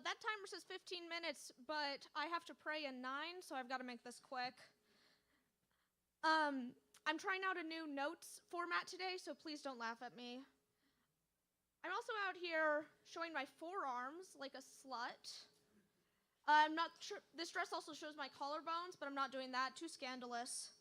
That timer says 15 minutes, but I have to pray in 9, so I've got to make this quick. I'm trying out a new notes format today, so please don't laugh at me. I'm also out here showing my forearms like a slut. I'm not sure. This dress also shows my collarbones, but I'm not doing that. Too scandalous.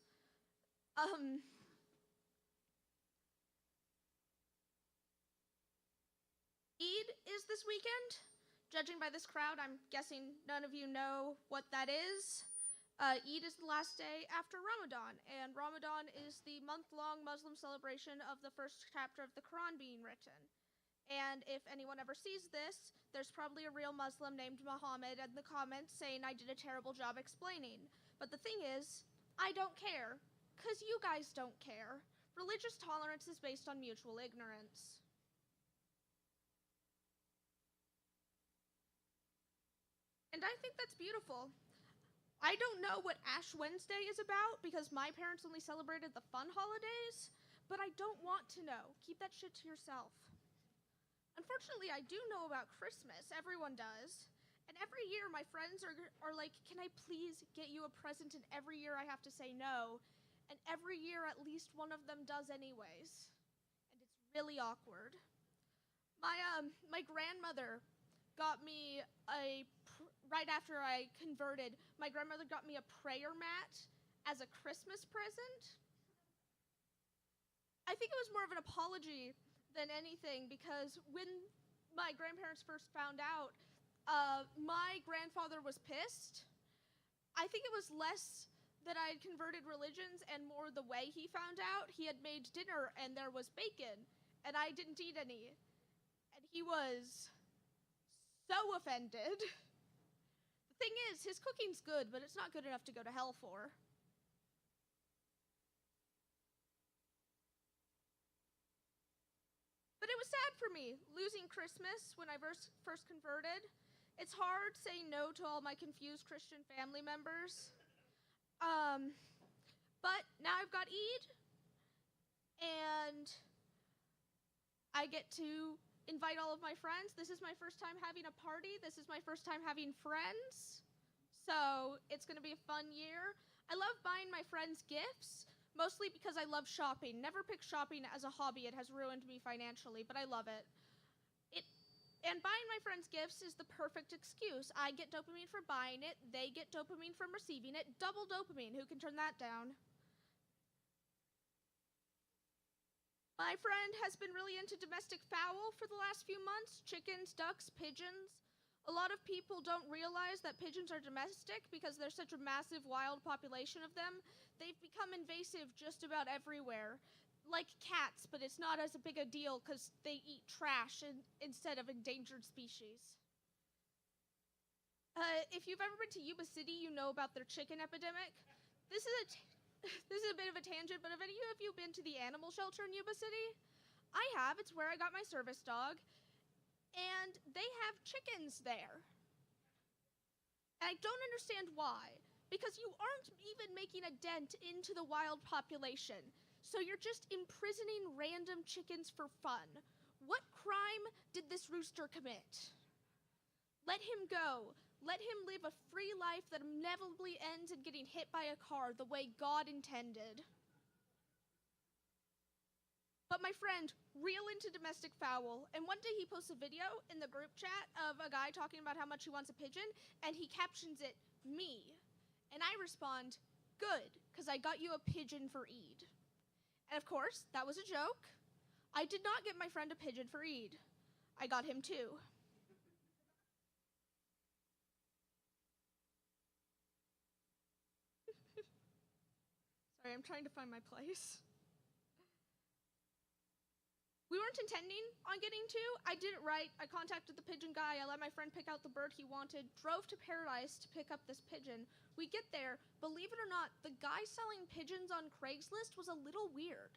Eid is this weekend. Judging by this crowd, I'm guessing none of you know what that is. Eid is the last day after Ramadan, and Ramadan is the month-long Muslim celebration of the first chapter of the Quran being written. And if anyone ever sees this, there's probably a real Muslim named Muhammad in the comments saying I did a terrible job explaining. But the thing is, I don't care, because you guys don't care. Religious tolerance is based on mutual ignorance. And I think that's beautiful. I don't know what Ash Wednesday is about because my parents only celebrated the fun holidays, but I don't want to know. Keep that shit to yourself. Unfortunately, I do know about Christmas. Everyone does. And every year my friends are like, can I please get you a present? And every year I have to say no. And every year at least one of them does anyways. And it's really awkward. My grandmother got me right after I converted, my grandmother got me a prayer mat as a Christmas present. I think it was more of an apology than anything because when my grandparents first found out, my grandfather was pissed. I think it was less that I had converted religions and more the way he found out. He had made dinner and there was bacon and I didn't eat any. And he was so offended. The thing is, his cooking's good, but it's not good enough to go to hell for. But it was sad for me, losing Christmas when I first converted. It's hard saying no to all my confused Christian family members. But now I've got Eid, and I get to invite all of my friends. This is my first time having a party. This is my first time having friends. So it's going to be a fun year. I love buying my friends gifts, mostly because I love shopping. Never pick shopping as a hobby. It has ruined me financially, but I love it. And buying my friends gifts is the perfect excuse. I get dopamine for buying it. They get dopamine from receiving it. Double dopamine. Who can turn that down? My friend has been really into domestic fowl for the last few months. Chickens, ducks, pigeons. A lot of people don't realize that pigeons are domestic because there's such a massive wild population of them. They've become invasive just about everywhere. Like cats, but it's not as big a deal because they eat trash instead of endangered species. If you've ever been to Yuba City, you know about their chicken epidemic. This is a bit of a tangent, but have any of you been to the animal shelter in Yuba City? I have. It's where I got my service dog. And they have chickens there. And I don't understand why. Because you aren't even making a dent into the wild population. So you're just imprisoning random chickens for fun. What crime did this rooster commit? Let him go. Let him live a free life that inevitably ends in getting hit by a car the way God intended. But my friend, real into domestic fowl, and one day he posts a video in the group chat of a guy talking about how much he wants a pigeon, and he captions it, me. And I respond, good, because I got you a pigeon for Eid. And of course, that was a joke. I did not get my friend a pigeon for Eid. I got him two. Sorry, I'm trying to find my place. We weren't intending on getting two. I did it right. I contacted the pigeon guy. I let my friend pick out the bird he wanted, drove to Paradise to pick up this pigeon. We get there. Believe it or not, the guy selling pigeons on Craigslist was a little weird.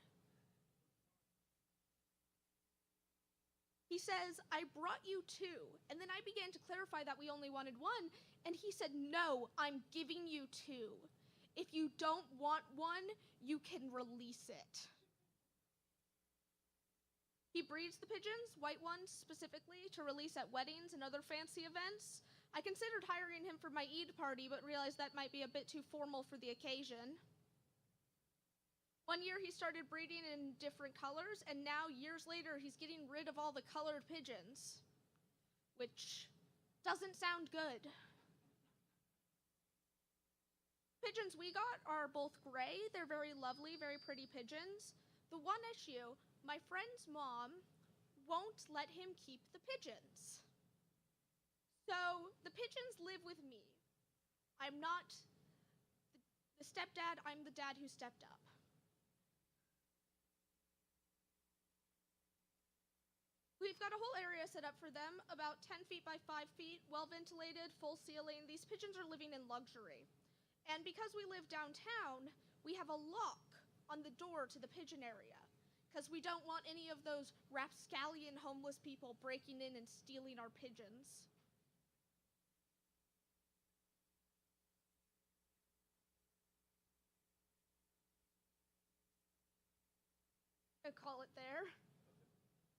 He says, I brought you two. And then I began to clarify that we only wanted one. And he said, no, I'm giving you two. If you don't want one, you can release it. He breeds the pigeons, white ones specifically, to release at weddings and other fancy events. I considered hiring him for my Eid party, but realized that might be a bit too formal for the occasion. One year he started breeding in different colors, and now, years later, he's getting rid of all the colored pigeons. Which doesn't sound good. Pigeons we got are both gray. They're very lovely, very pretty pigeons. The one issue, my friend's mom won't let him keep the pigeons. So the pigeons live with me. I'm not the stepdad, I'm the dad who stepped up. We've got a whole area set up for them, about 10 feet by 5 feet, well ventilated, full ceiling. These pigeons are living in luxury. And because we live downtown, we have a lock on the door to the pigeon area, because we don't want any of those rapscallion homeless people breaking in and stealing our pigeons. I call it there.